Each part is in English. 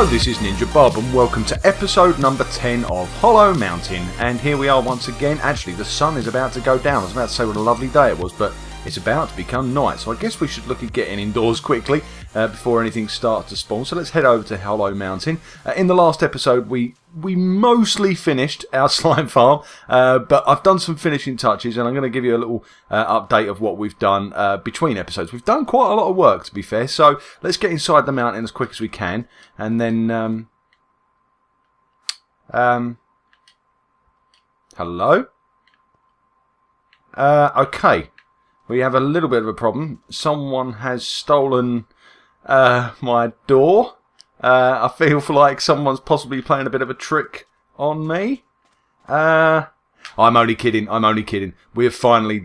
Hello, this is NinjaBob and welcome to episode number 10 of Hollow Mountain. And here we are once again. Actually, the sun is about to go down. I was about to say what a lovely day it was, but it's about to become night. So I guess we should look at getting indoors quickly before anything starts to spawn. So let's head over to Hollow Mountain. In the last episode, we mostly finished our slime farm, but I've done some finishing touches and I'm going to give you a little update of what we've done between episodes. We've done quite a lot of work, to be fair, so let's get inside the mountain as quick as we can, and then hello? Okay, we have a little bit of a problem. Someone has stolen my door. I feel like someone's possibly playing a bit of a trick on me. I'm only kidding. We have finally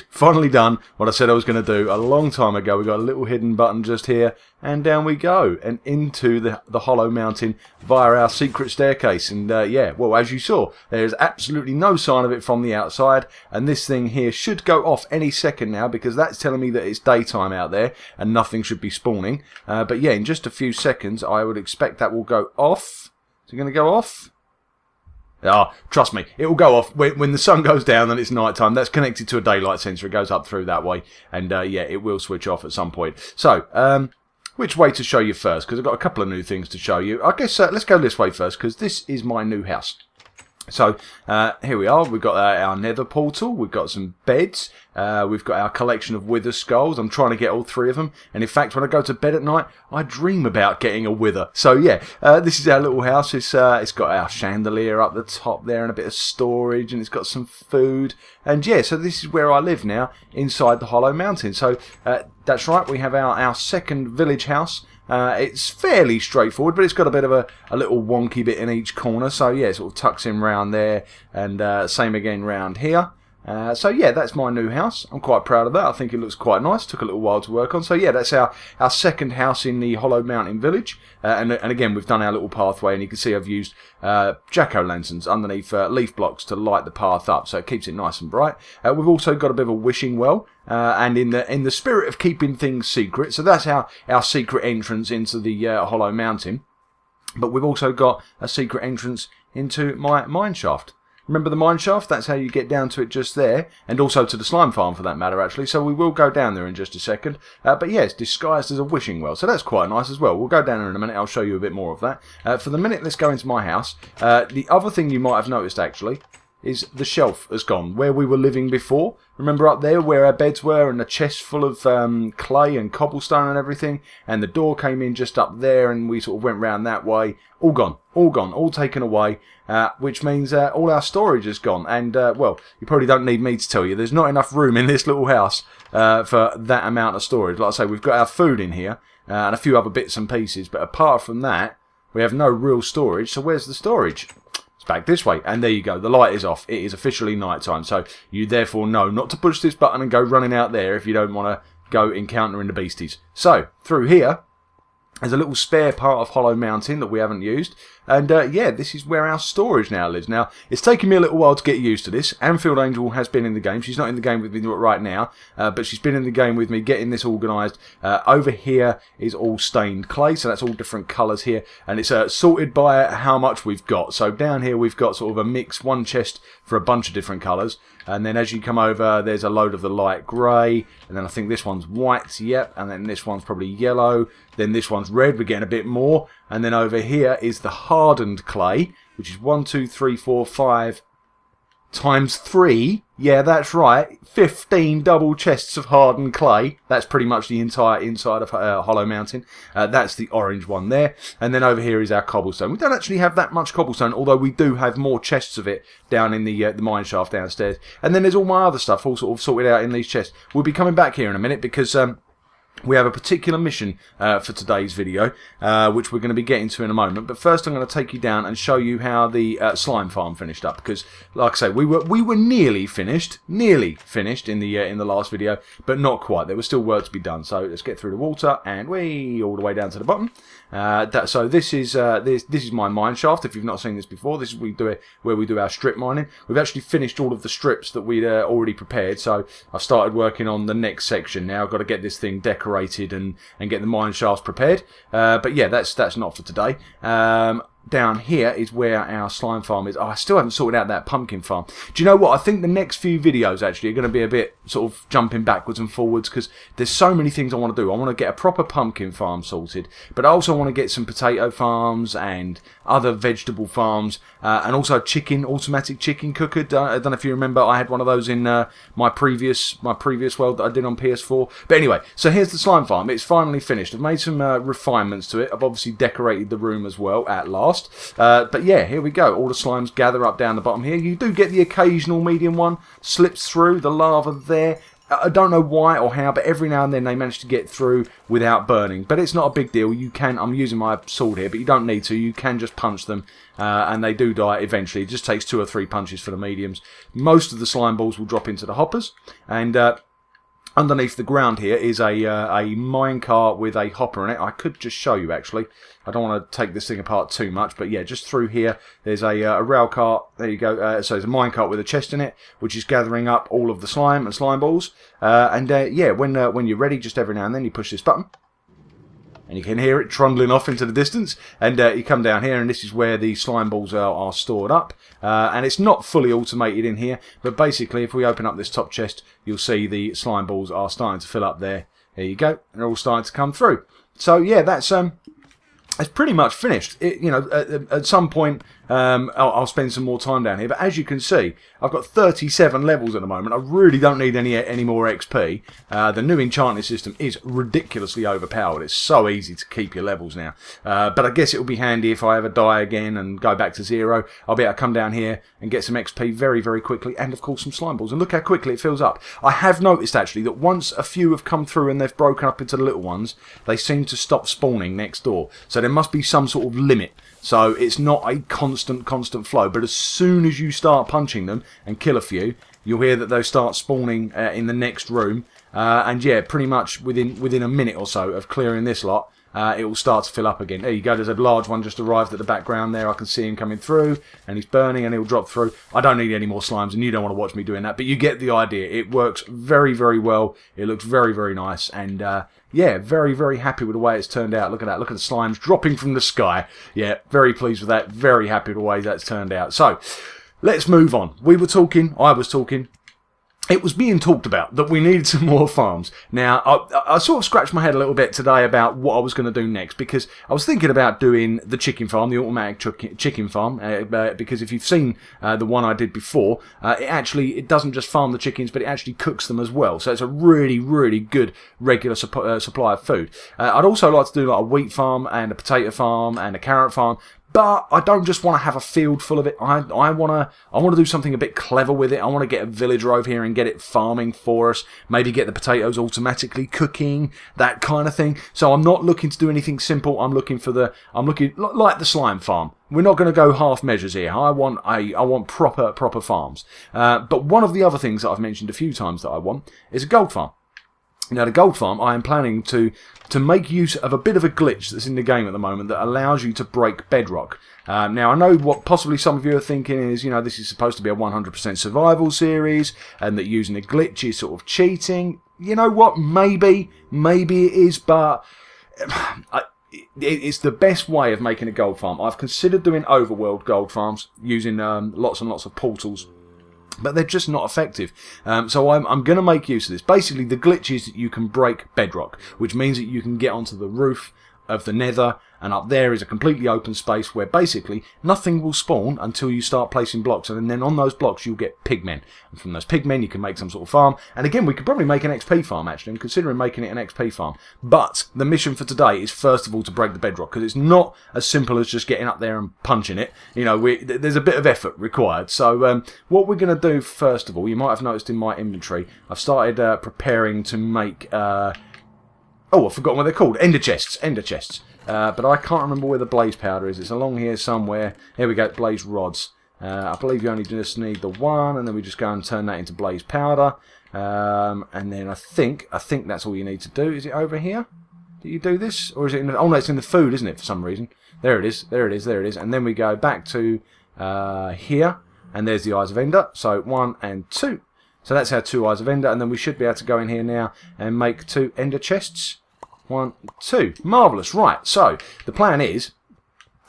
finally done what I said I was going to do a long time ago. We got a little hidden button just here, and down we go, and into the Hollow Mountain via our secret staircase. And yeah, well, as you saw, there's absolutely no sign of it from the outside, and this thing here should go off any second now, because that's telling me that it's daytime out there and nothing should be spawning. But yeah, in just a few seconds, I would expect that will go off. Is it going to go off? Ah, trust me, it will go off when the sun goes down and it's night time. That's connected to a daylight sensor. It goes up through that way, and yeah, it will switch off at some point. So, which way to show you first? Because I've got a couple of new things to show you. I guess let's go this way first, because this is my new house. So, here we are. We've got our Nether portal. We've got some beds. We've got our collection of wither skulls. I'm trying to get all three of them. And in fact, when I go to bed at night, I dream about getting a wither. So yeah, this is our little house. It's got our chandelier up the top there and a bit of storage, and it's got some food. And yeah, so this is where I live now, inside the Hollow Mountain. So, that's right. We have our second village house. It's fairly straightforward, but it's got a bit of a little wonky bit in each corner. So yeah, it sort of tucks in round there, and same again round here. So yeah, that's my new house. I'm quite proud of that. I think it looks quite nice. Took a little while to work on. So yeah, that's our second house in the Hollow Mountain village. And again, we've done our little pathway, and you can see I've used jack-o'-lanterns underneath leaf blocks to light the path up, so it keeps it nice and bright. We've also got a bit of a wishing well, and in the spirit of keeping things secret, so that's our secret entrance into the Hollow Mountain. But we've also got a secret entrance into my mine shaft. Remember the mine shaft? That's how you get down to it just there, and also to the slime farm for that matter, actually. So we will go down there in just a second. But yeah, it's disguised as a wishing well, so that's quite nice as well. We'll go down there in a minute. I'll show you a bit more of that. For the minute, let's go into my house. The other thing you might have noticed, actually, is the shelf has gone where we were living before. Remember up there where our beds were, and the chest full of clay and cobblestone and everything, and the door came in just up there, and we sort of went round that way. All gone, all taken away, which means all our storage is gone. And well, you probably don't need me to tell you, there's not enough room in this little house for that amount of storage. Like I say, we've got our food in here and a few other bits and pieces, but apart from that, we have no real storage. So where's the storage? Back this way, and there you go, the light is off. It is officially night time, so you therefore know not to push this button and go running out there if you don't want to go encountering the beasties. So through here there's a little spare part of Hollow Mountain that we haven't used, and yeah, this is where our storage now lives. Now, it's taken me a little while to get used to this. Anfield Angel has been in the game. She's not in the game with me right now, but she's been in the game with me getting this organised. Over here is all stained clay, so that's all different colours here, and it's sorted by how much we've got. So down here we've got sort of a mix, one chest for a bunch of different colours, and then as you come over there's a load of the light grey, and then I think this one's white, yep, and then this one's probably yellow, then this one's red, we're getting a bit more, and then over here is the hardened clay, which is 1, 2, 3, 4, 5 times 3. Yeah, that's right. 15 double chests of hardened clay. That's pretty much the entire inside of Hollow Mountain. That's the orange one there. And then over here is our cobblestone. We don't actually have that much cobblestone, although we do have more chests of it down in the mine shaft downstairs. And then there's all my other stuff all sort of sorted out in these chests. We'll be coming back here in a minute because we have a particular mission for today's video, which we're going to be getting to in a moment. But first I'm going to take you down and show you how the slime farm finished up. Because, like I say, we were nearly finished in the last video, but not quite. There was still work to be done. So let's get through the water and all the way down to the bottom. So this is my mine shaft. If you've not seen this before, this is where we do our strip mining. We've actually finished all of the strips that we'd already prepared. So I've started working on the next section now. I've got to get this thing decorated decorated and get the mine shafts prepared. But yeah, that's not for today. Down here is where our slime farm is. Oh, I still haven't sorted out that pumpkin farm. Do you know what? I think the next few videos actually are going to be a bit sort of jumping backwards and forwards because there's so many things I want to do. I want to get a proper pumpkin farm sorted, but I also want to get some potato farms and other vegetable farms, and also automatic chicken cooker. I don't know if you remember, I had one of those in my previous world that I did on PS4. But anyway, so here's the slime farm. It's finally finished. I've made some refinements to it. I've obviously decorated the room as well at last. But yeah, here we go. All the slimes gather up down the bottom here. You do get the occasional medium one slips through the lava there. I don't know why or how, but every now and then they manage to get through without burning. But it's not a big deal. You can, I'm using my sword here, but you don't need to. You can just punch them, and they do die eventually. It just takes 2 or 3 punches for the mediums. Most of the slime balls will drop into the hoppers, and underneath the ground here is a minecart with a hopper in it. I could just show you actually. I don't want to take this thing apart too much, but yeah, just through here there's a rail cart. There you go. So it's a minecart with a chest in it, which is gathering up all of the slime and slime balls. Yeah, when you're ready, just every now and then you push this button, and you can hear it trundling off into the distance, and you come down here, and this is where the slime balls are stored up. And it's not fully automated in here, but basically if we open up this top chest, you'll see the slime balls are starting to fill up there. There you go, and they're all starting to come through. So yeah, that's it's pretty much finished. At some point I'll spend some more time down here, but as you can see, I've got 37 levels at the moment. I really don't need any more XP. The new enchanting system is ridiculously overpowered. It's so easy to keep your levels now. But I guess it will be handy if I ever die again and go back to 0. I'll be able to come down here and get some XP very, very quickly, and of course some slime balls. And look how quickly it fills up. I have noticed actually that once a few have come through and they've broken up into the little ones, they seem to stop spawning next door. So there must be some sort of limit. So it's not a constant flow, but as soon as you start punching them and kill a few, you'll hear that they start spawning in the next room. And yeah, pretty much within a minute or so of clearing this lot, it will start to fill up again. There you go, there's a large one just arrived at the background there. I can see him coming through, and he's burning, and he'll drop through. I don't need any more slimes, and you don't want to watch me doing that, but you get the idea. It works very, very well. It looks very, very nice, and yeah, very, very happy with the way it's turned out. Look at that. Look at the slimes dropping from the sky. Yeah, very pleased with that. Very happy with the way that's turned out. So, let's move on. I was talking. It was being talked about that we needed some more farms. Now, I sort of scratched my head a little bit today about what I was going to do next, because I was thinking about doing the chicken farm, the automatic chicken farm, because if you've seen the one I did before, it doesn't just farm the chickens, but it actually cooks them as well. So it's a really, really good regular supply of food. I'd also like to do like a wheat farm and a potato farm and a carrot farm. But I don't just want to have a field full of it. I want to do something a bit clever with it. I want to get a villager over here and get it farming for us. Maybe get the potatoes automatically cooking, that kind of thing. So I'm not looking to do anything simple. I'm looking like the slime farm. We're not going to go half measures here. I want proper farms. But one of the other things that I've mentioned a few times that I want is a gold farm. Now, the gold farm, I am planning to make use of a bit of a glitch that's in the game at the moment that allows you to break Bedrock. Now, I know what possibly some of you are thinking is, this is supposed to be a 100% survival series, and that using a glitch is sort of cheating. You know what? Maybe it is, but it's the best way of making a gold farm. I've considered doing overworld gold farms using lots and lots of portals, but they're just not effective. So I'm going to make use of this. Basically, the glitch is that you can break Bedrock, which means that you can get onto the roof of the Nether, and up there is a completely open space where basically nothing will spawn until you start placing blocks, and then on those blocks you'll get pigmen, and from those pigmen you can make some sort of farm. And again, we could probably make an XP farm actually. I'm considering making it an XP farm, but the mission for today is first of all to break the Bedrock, because it's not as simple as just getting up there and punching it. There's a bit of effort required. So what we're going to do first of all, you might have noticed in my inventory, I've started preparing to make I've forgotten what they're called. Ender chests. But I can't remember where the blaze powder is. It's along here somewhere. Here we go. Blaze rods. I believe you only just need the one, and then we just go and turn that into blaze powder. And then I think that's all you need to do. Is it over here? Do you do this, or is it in the? Oh no, it's in the food, isn't it? For some reason. There it is. And then we go back to here, and there's the eyes of Ender. So 1 and 2. So that's our 2 eyes of ender, and then we should be able to go in here now and make 2 ender chests. 1, 2. Marvellous. Right, so the plan is,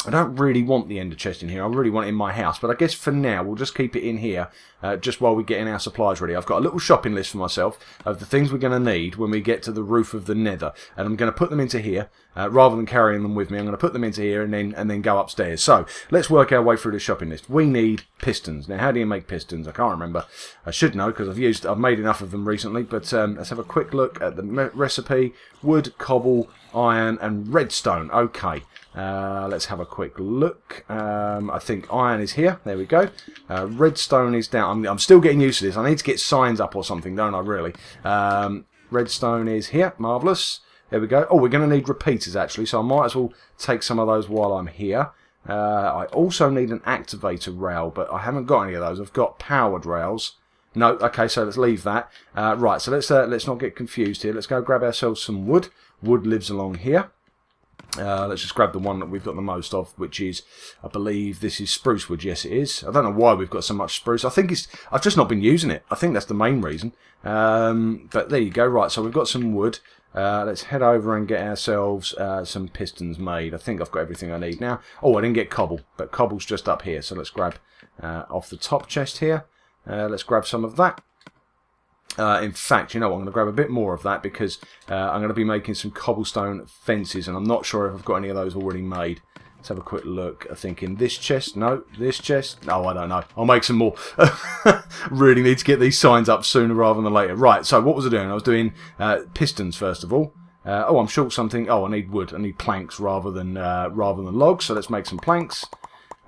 I don't really want the ender chest in here. I really want it in my house. But I guess for now, we'll just keep it in here just while we're getting our supplies ready. I've got a little shopping list for myself of the things we're going to need when we get to the roof of the Nether. And I'm going to put them into here rather than carrying them with me. I'm going to put them into here and then go upstairs. So let's work our way through the shopping list. We need pistons. Now, how do you make pistons? I can't remember. I should know because I've made enough of them recently. But let's have a quick look at the recipe. Wood, cobble, iron, and redstone. Okay. Let's have a quick look. I think iron is here. There we go. Redstone is down. I'm still getting used to this. I need to get signs up or something, don't I, really? Redstone is here. Marvellous. There we go. Oh, we're going to need repeaters, actually, so I might as well take some of those while I'm here. I also need an activator rail, but I haven't got any of those. I've got powered rails. No, okay, so let's leave that. Right, so let's not get confused here. Let's go grab ourselves some wood. Wood lives along here. Let's just grab the one that we've got the most of, which is, I believe this is spruce wood. Yes, it is. I don't know why we've got so much spruce. I think I've just not been using it. I think that's the main reason. But there you go. Right, so we've got some wood. Let's head over and get ourselves some pistons made. I think I've got everything I need now. Oh, I didn't get cobble, but cobble's just up here. So let's grab off the top chest here. Let's grab some of that. In fact, you know what, I'm going to grab a bit more of that because I'm going to be making some cobblestone fences, and I'm not sure if I've got any of those already made. Let's have a quick look. I think in this chest, no, this chest, no, I don't know. I'll make some more. Really need to get these signs up sooner rather than later. Right, so what was I doing? I was doing pistons first of all. Oh, I'm short something. Oh, I need wood. I need planks rather than logs, so let's make some planks.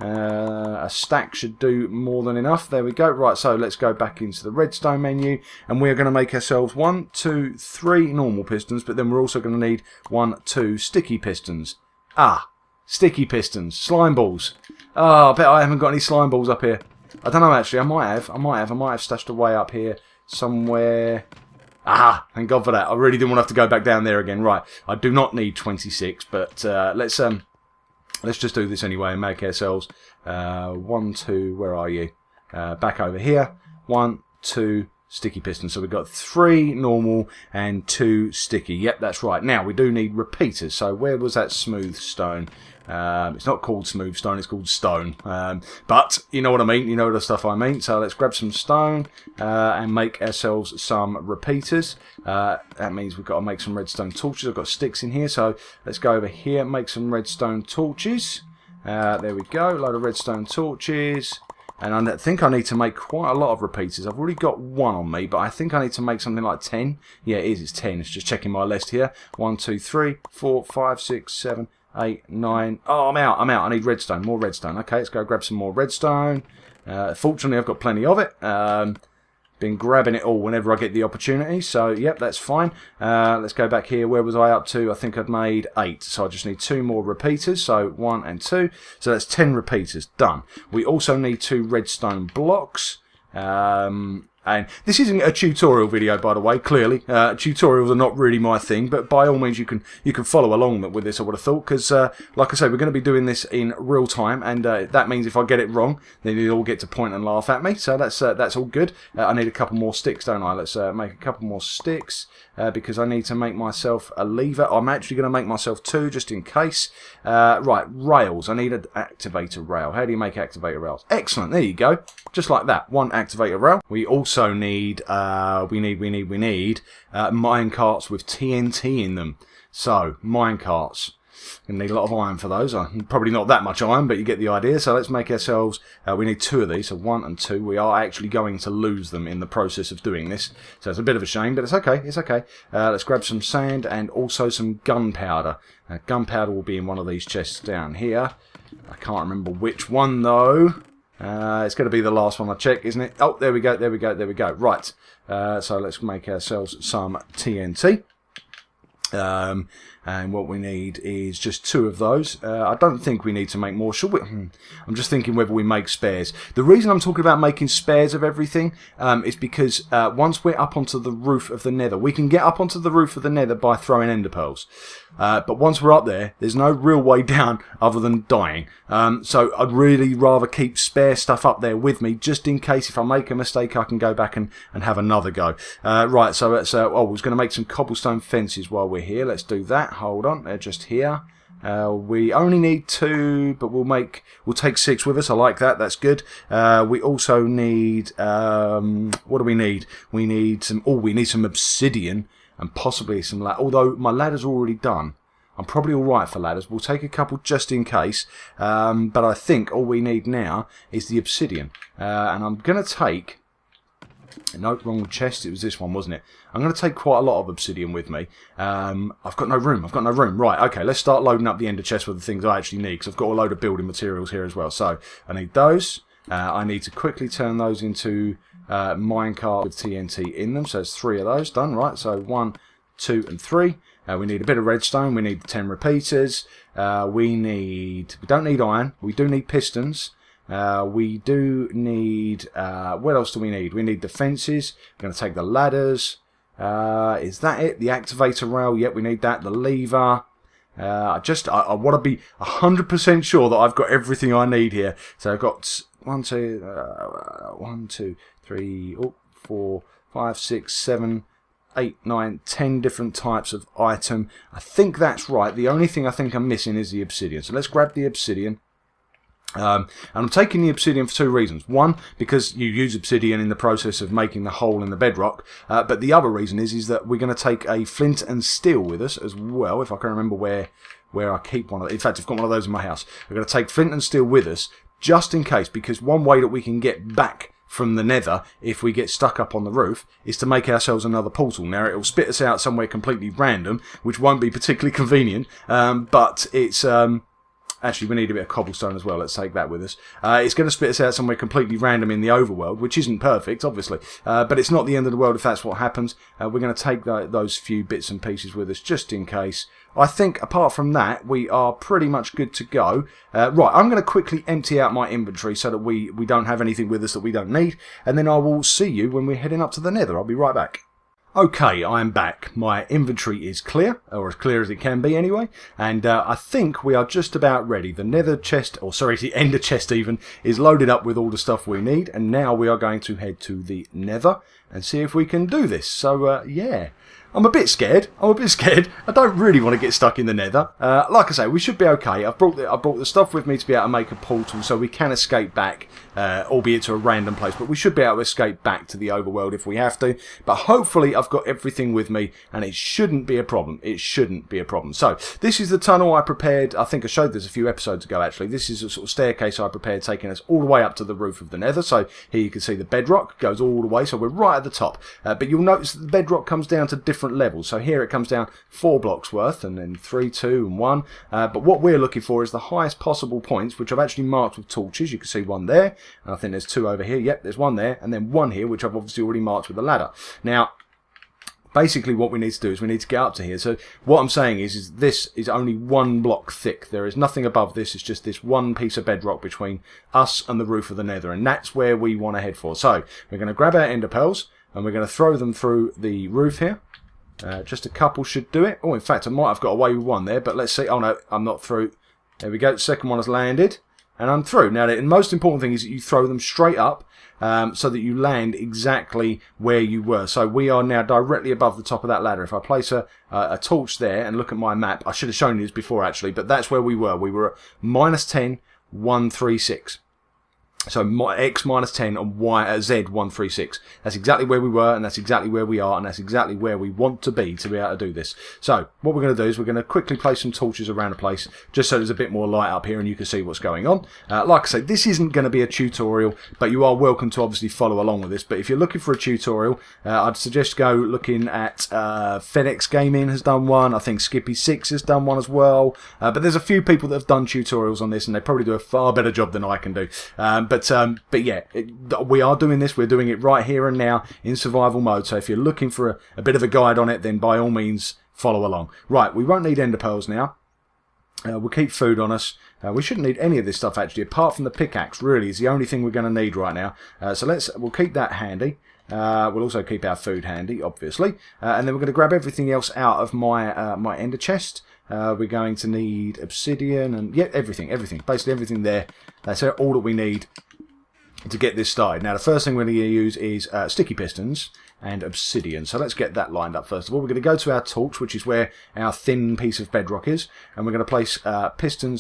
A stack should do more than enough. There we go. Right, so let's go back into the redstone menu, and we're going to make ourselves 1, 2, 3 normal pistons, but then we're also going to need 1, 2 sticky pistons. Ah, sticky pistons, slime balls. Oh, I bet I haven't got any slime balls up here. I don't know, actually. I might have stashed away up here somewhere. Ah, thank God for that. I really didn't want to have to go back down there again. Right, I do not need 26, but let's just do this anyway and make ourselves 1, 2, where are you? Back over here. 1, 2 sticky pistons. So we've got 3 normal and 2 sticky. Yep, that's right. Now we do need repeaters. So where was that smooth stone? It's not called smooth stone, it's called stone. But you know what I mean, you know the stuff I mean. So let's grab some stone and make ourselves some repeaters. That means we've got to make some redstone torches. I've got sticks in here, so let's go over here and make some redstone torches. There we go, load of redstone torches. And I think I need to make quite a lot of repeaters. I've already got 1 on me, but I think I need to make something like 10. Yeah, it is, it's 10. It's just checking my list here. 1, 2, 3, 4, 5, 6, 7, 8, 9. Oh, I'm out. I need redstone. More redstone. Okay, let's go grab some more redstone. Fortunately, I've got plenty of it. Been grabbing it all whenever I get the opportunity. So, yep, that's fine. Let's go back here. Where was I up to? I think I'd made 8. So I just need 2 more repeaters. So 1 and 2. So that's 10 repeaters. Done. We also need 2 redstone blocks. And this isn't a tutorial video, by the way, clearly. Tutorials are not really my thing, but by all means you can follow along with this, I would have thought, because, like I say, we're going to be doing this in real time, and that means if I get it wrong, then you'll all get to point and laugh at me, so that's all good. I need a couple more sticks, don't I? Let's make a couple more sticks, because I need to make myself a lever. I'm actually going to make myself 2, just in case. Right, rails. I need an activator rail. How do you make activator rails? Excellent, there you go. Just like that, 1 activator rail. We also need mine carts with TNT in them. So mine carts. Gonna need a lot of iron for those. Probably not that much iron, but you get the idea. So let's make ourselves. We need 2 of these. So 1 and 2. We are actually going to lose them in the process of doing this. So it's a bit of a shame, but it's okay. It's okay. Let's grab some sand and also some gunpowder. Gunpowder will be in one of these chests down here. I can't remember which one though. It's going to be the last one I check, isn't it? Oh, there we go, there we go, there we go. Right, so let's make ourselves some TNT. And what we need is just 2 of those. I don't think we need to make more. Should we? I'm just thinking whether we make spares. The reason I'm talking about making spares of everything is because once we're up onto the roof of the Nether, we can get up onto the roof of the Nether by throwing ender pearls. But once we're up there, there's no real way down other than dying. So I'd really rather keep spare stuff up there with me, just in case if I make a mistake, I can go back and have another go. Right, so let's. I was going to make some cobblestone fences while we're here. Let's do that. Hold on, they're just here. We only need 2, but we'll take 6 with us. I like that. That's good. We also need what do we need? We need some. Oh, we need some obsidian and possibly some. Although my ladder's already done, I'm probably all right for ladders. We'll take a couple just in case. But I think all we need now is the obsidian, and I'm gonna take. No, wrong chest. It was this one, wasn't it? I'm going to take quite a lot of obsidian with me. I've got no room. Right, okay, let's start loading up the ender chest with the things I actually need, because I've got a load of building materials here as well. So, I need those. I need to quickly turn those into minecart with TNT in them. So, there's 3 of those done, right? So, 1, 2, and 3. We need a bit of redstone. We need 10 repeaters. We don't need iron. We do need pistons. We do need, what else do we need? We need the fences. We're going to take the ladders. Is that it? The activator rail. Yep, we need that. The lever. I want to be 100% sure that I've got everything I need here. So I've got 1, 2, 3, 4, 5, 6, 7, 8, 9, 10 different types of item. I think that's right. The only thing I think I'm missing is the obsidian. So let's grab the obsidian. And I'm taking the obsidian for 2 reasons. One, because you use obsidian in the process of making the hole in the bedrock. But the other reason is that we're going to take a flint and steel with us as well. If I can remember where I keep one of them. In fact, I've got one of those in my house. We're going to take flint and steel with us just in case. Because one way that we can get back from the Nether, if we get stuck up on the roof, is to make ourselves another portal. Now, it'll spit us out somewhere completely random, which won't be particularly convenient. But it's... Actually, we need a bit of cobblestone as well. Let's take that with us. It's going to spit us out somewhere completely random in the overworld, which isn't perfect, obviously. But it's not the end of the world if that's what happens. We're going to take those few bits and pieces with us just in case. I think, apart from that, we are pretty much good to go. Right, I'm going to quickly empty out my inventory so that we don't have anything with us that we don't need. And then I will see you when we're heading up to the Nether. I'll be right back. Okay, I am back. My inventory is clear, or as clear as it can be anyway, and I think we are just about ready. The nether chest, or sorry, the ender chest even, is loaded up with all the stuff we need, and now we are going to head to the Nether and see if we can do this. So, yeah. I'm a bit scared. I don't really want to get stuck in the Nether. Like I say, we should be okay. I brought the stuff with me to be able to make a portal, so we can escape back, albeit to a random place. But we should be able to escape back to the overworld if we have to. But hopefully, I've got everything with me, and it shouldn't be a problem. So this is the tunnel I prepared. I think I showed this a few episodes ago. Actually, this is a sort of staircase I prepared, taking us all the way up to the roof of the Nether. So here you can see the bedrock goes all the way. So we're right at the top. But you'll notice that the bedrock comes down to different levels. So here it comes down 4 blocks worth, and then 3, 2, and 1. But what we're looking for is the highest possible points, which I've actually marked with torches. You can see 1 there, and I think there's 2 over here. Yep, there's 1 there, and then 1 here, which I've obviously already marked with a ladder. Now, basically what we need to do is we need to get up to here. So what I'm saying is this is only 1 block thick. There is nothing above this. It's just this 1 piece of bedrock between us and the roof of the Nether, and that's where we want to head for. So we're going to grab our ender pearls, and we're going to throw them through the roof here. Just a couple should do it. Oh, in fact, I might have got away with 1 there, but let's see. Oh, no, I'm not through. There we go. The second one has landed, and I'm through. Now, the most important thing is that you throw them straight up so that you land exactly where you were. So we are now directly above the top of that ladder. If I place a torch there and look at my map, I should have shown you this before, actually, but that's where we were. We were at -10, 136. So x minus 10 and y z 136. That's exactly where we were, and that's exactly where we are, and that's exactly where we want to be able to do this. So what we're going to do is we're going to quickly place some torches around the place, just so there's a bit more light up here and you can see what's going on. Like I say, this isn't going to be a tutorial, but you are welcome to obviously follow along with this. But if you're looking for a tutorial, I'd suggest go looking at FedEx Gaming has done one. I think Skippy6 has done one as well. But there's a few people that have done tutorials on this, and they probably do a far better job than I can do. But yeah, we are doing this. We're doing it right here and now in survival mode. So if you're looking for a bit of a guide on it, then by all means follow along. Right, we won't need ender pearls now. We'll keep food on us. We shouldn't need any of this stuff actually, apart from the pickaxe. Really, is the only thing we're going to need right now. So we'll keep that handy. We'll also keep our food handy, obviously, and then we're going to grab everything else out of my my ender chest. We're going to need obsidian and everything, basically everything there. That's all that we need to get this started. Now the first thing we're going to use is sticky pistons and obsidian. So let's get that lined up first of all. We're going to go to our torch, which is where our thin piece of bedrock is, and we're going to place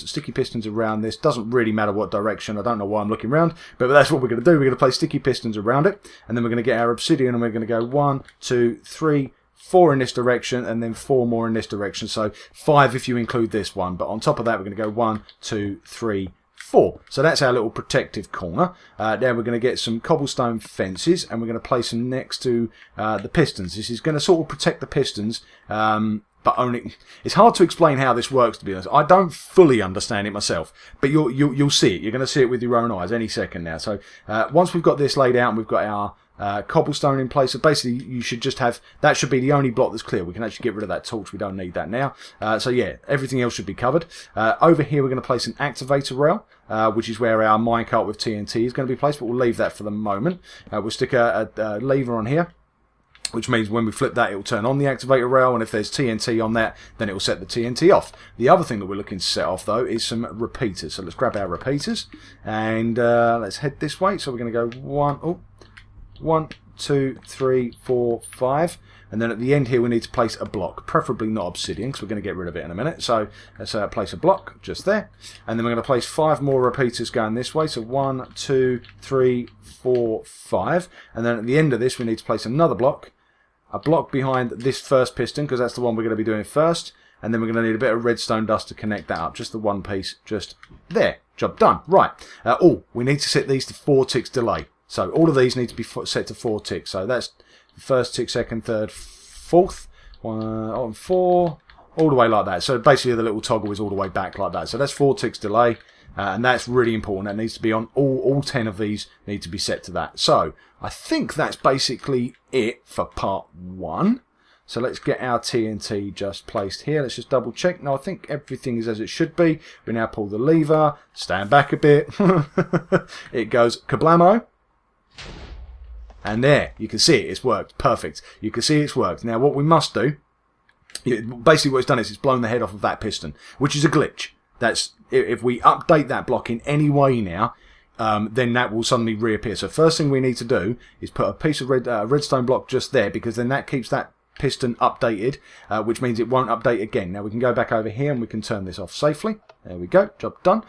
sticky pistons around this. Doesn't really matter what direction. I don't know why I'm looking around, but that's what we're going to do. We're going to place sticky pistons around it, and then we're going to get our obsidian, and we're going to go 1, 2, 3, 4 in this direction, and then 4 more in this direction. So 5 if you include this one. But on top of that, we're going to go 1, 2, 3, 4. So that's our little protective corner. Then we're going to get some cobblestone fences, and we're going to place them next to the pistons. This is going to sort of protect the pistons, but only it's hard to explain how this works, to be honest. I don't fully understand it myself, but you'll see it. You're going to see it with your own eyes any second now. So once we've got this laid out and we've got our cobblestone in place, so basically you should just have that should be the only block that's clear. We can actually get rid of that torch. We don't need that now. So yeah, everything else should be covered. Over here we're going to place an activator rail, which is where our minecart with TNT is going to be placed, but we'll leave that for the moment. We'll stick a lever on here, which means when we flip that, it will turn on the activator rail, and if there's TNT on that, then it will set the TNT off. The other thing that we're looking to set off, though, is some repeaters. So let's grab our repeaters, and let's head this way. So we're going to go 1, 2, 3, 4, 5, and then at the end here we need to place a block, preferably not obsidian, because we're going to get rid of it in a minute. So let's place a block just there, and then we're going to place 5 more repeaters going this way. So 1, 2, 3, 4, 5, and then at the end of this we need to place another block, a block behind this first piston, because that's the one we're going to be doing first, and then we're going to need a bit of redstone dust to connect that up. Just the one piece, just there. Job done. Right. We need to set these to 4 ticks delay. So all of these need to be set to 4 ticks. So that's first tick, second, third, fourth, 1, 4, all the way like that. So basically the little toggle is all the way back like that. So that's 4 ticks delay, and that's really important. That needs to be on all 10 of these need to be set to that. So I think that's basically it for part 1. So let's get our TNT just placed here. Let's just double check. Now I think everything is as it should be. We now pull the lever, stand back a bit. It goes kablamo. And there, you can see it, it's worked. Perfect. You can see it's worked. Now what we must do, basically what it's done is it's blown the head off of that piston, which is a glitch. That's if we update that block in any way now, then that will suddenly reappear. So first thing we need to do is put a piece of redstone block just there, because then that keeps that piston updated, which means it won't update again. Now we can go back over here and we can turn this off safely. There we go, job done.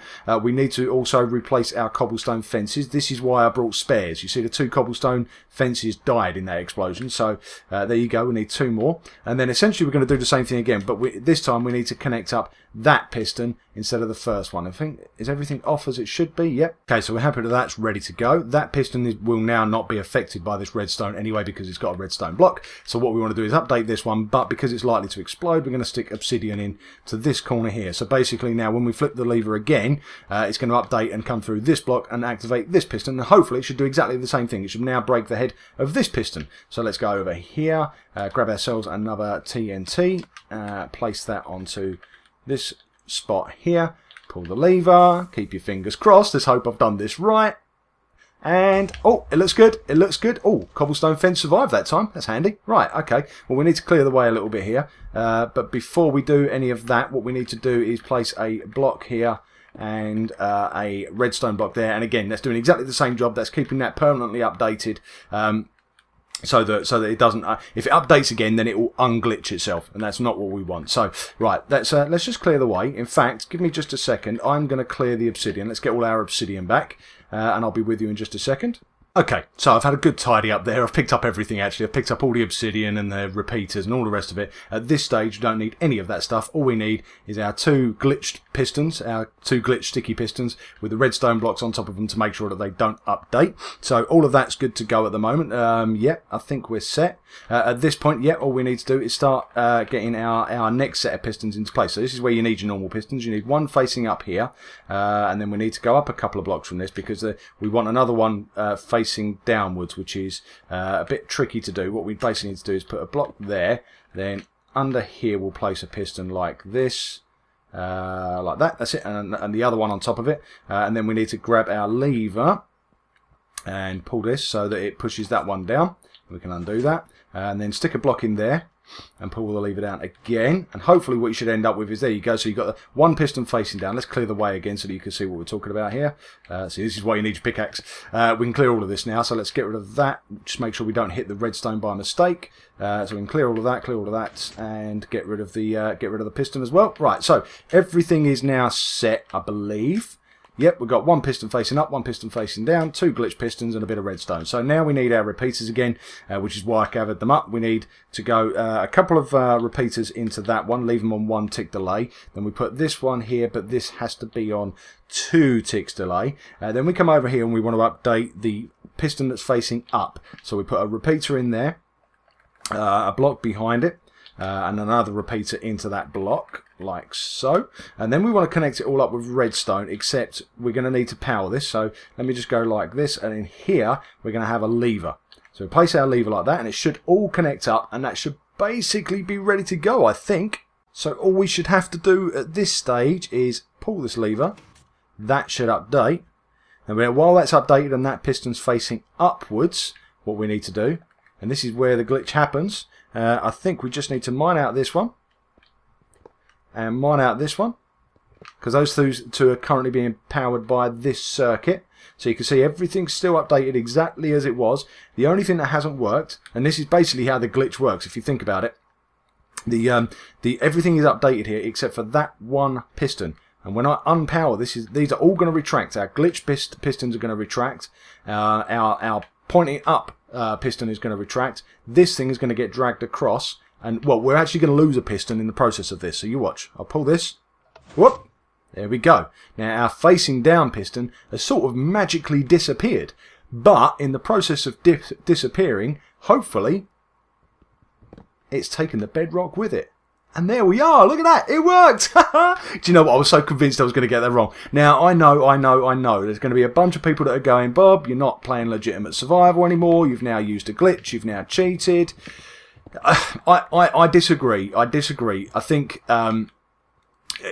We need to also replace our cobblestone fences. This is why I brought spares. You see the 2 cobblestone fences died in that explosion, so there you go, we need 2 more. And then essentially we're going to do the same thing again, but this time we need to connect up that piston instead of the first one. I think, is everything off as it should be? Yep. Okay, so we're happy that that's ready to go. That piston will now not be affected by this redstone anyway, because it's got a redstone block. So what we want to do is update this one, but because it's likely to explode, we're going to stick obsidian in to this corner here. So basically now when we flip the lever again, it's going to update and come through this block and activate this piston, and hopefully it should do exactly the same thing. It should now break the head of this piston. So let's go over here, grab ourselves another TNT, place that onto this spot here, pull the lever, keep your fingers crossed, let's hope I've done this right, and oh, it looks good, it looks good. Oh, cobblestone fence survived that time, that's handy. Right, okay, well we need to clear the way a little bit here, but before we do any of that, what we need to do is place a block here and a redstone block there, and again that's doing exactly the same job. That's keeping that permanently updated, so that it doesn't, if it updates again, then it will unglitch itself, and that's not what we want. So right, let's just clear the way. In fact, give me just a second, I'm going to clear the obsidian. Let's get all our obsidian back, and I'll be with you in just a second. Okay, so I've had a good tidy up there. I've picked up everything actually. I've picked up all the obsidian and the repeaters and all the rest of it. At this stage, we don't need any of that stuff. All we need is our 2 glitched pistons, our 2 glitched sticky pistons with the redstone blocks on top of them to make sure that they don't update. So all of that's good to go at the moment. Yeah, I think we're set. At this point, yeah, all we need to do is start getting our next set of pistons into place. So this is where you need your normal pistons. You need one facing up here, and then we need to go up a couple of blocks from this, because we want another one facing downwards, which is a bit tricky to do. What we basically need to do is put a block there, then under here we'll place a piston like this. Like that, that's it, and the other one on top of it, and then we need to grab our lever and pull this so that it pushes that one down. We can undo that, and then stick a block in there and pull the lever down again, and hopefully what you should end up with is, there you go, so you've got the one piston facing down. Let's clear the way again so that you can see what we're talking about here. See, this is why you need your pickaxe. We can clear all of this now, so let's get rid of that. Just make sure we don't hit the redstone by mistake. So we can clear all of that, and get rid of the piston as well. Right, so everything is now set, I believe. Yep, we've got one piston facing up, one piston facing down, two glitch pistons, and a bit of redstone. So now we need our repeaters again, which is why I gathered them up. We need to go a couple of repeaters into that one, leave them on 1 tick delay. Then we put this one here, but this has to be on 2 ticks delay. Then we come over here and we want to update the piston that's facing up. So we put a repeater in there, a block behind it, and another repeater into that block, like so. And then we want to connect it all up with redstone, except we're going to need to power this. So let me just go like this, and in here we're going to have a lever. So we place our lever like that, and it should all connect up, and that should basically be ready to go, I think. So all we should have to do at this stage is pull this lever. That should update. And while that's updated and that piston's facing upwards, what we need to do, and this is where the glitch happens, I think we just need to mine out this one and mine out this one, because those two are currently being powered by this circuit. So you can see everything's still updated exactly as it was. The only thing that hasn't worked, and this is basically how the glitch works if you think about it, everything is updated here except for that one piston. And when I unpower these are all going to retract. Our glitch pistons are going to retract. Our pointing up piston is going to retract. This thing is going to get dragged across, and well, we're actually going to lose a piston in the process of this. So you watch. I'll pull this. Whoop! There we go. Now our facing down piston has sort of magically disappeared, but in the process of disappearing, hopefully, it's taken the bedrock with it. And there we are, look at that, it worked! Do you know what, I was so convinced I was going to get that wrong. Now, I know, there's going to be a bunch of people that are going, Bob, you're not playing legitimate survival anymore, you've now used a glitch, you've now cheated. I disagree, I think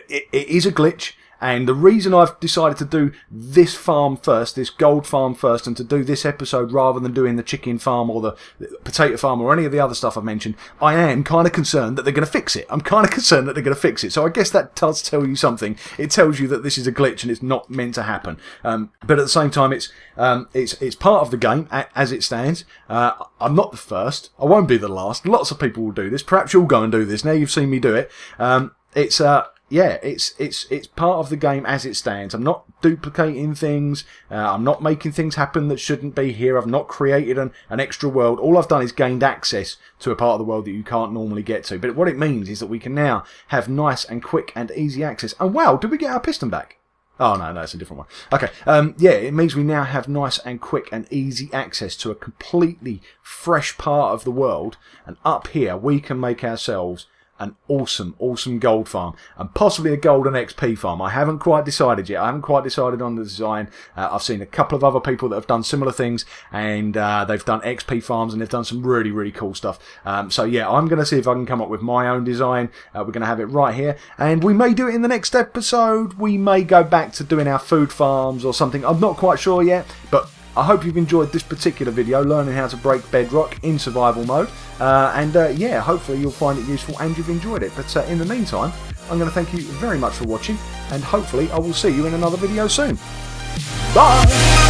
it is a glitch. And the reason I've decided to do this farm first, this gold farm first, and to do this episode rather than doing the chicken farm or the potato farm or any of the other stuff I've mentioned, I am kind of concerned that they're going to fix it. I'm kind of concerned that they're going to fix it. So I guess that does tell you something. It tells you that this is a glitch and it's not meant to happen. But at the same time, it's part of the game as it stands. I'm not the first. I won't be the last. Lots of people will do this. Perhaps you'll go and do this. Now you've seen me do it. Yeah, it's part of the game as it stands. I'm not duplicating things. I'm not making things happen that shouldn't be here. I've not created an extra world. All I've done is gained access to a part of the world that you can't normally get to. But what it means is that we can now have nice and quick and easy access. And wow, did we get our piston back? Oh, no, it's a different one. Okay, yeah, it means we now have nice and quick and easy access to a completely fresh part of the world. And up here, we can make ourselves an awesome gold farm, and possibly a golden XP farm. I haven't quite decided yet. I haven't quite decided on the design. I've seen a couple of other people that have done similar things, and they've done XP farms, and they've done some really cool stuff. So yeah, I'm going to see if I can come up with my own design. We're going to have it right here, and we may do it in the next episode. We may go back to doing our food farms or something. I'm not quite sure yet, but I hope you've enjoyed this particular video, learning how to break bedrock in survival mode. Yeah, hopefully you'll find it useful and you've enjoyed it. But in the meantime, I'm going to thank you very much for watching, and hopefully I will see you in another video soon. Bye!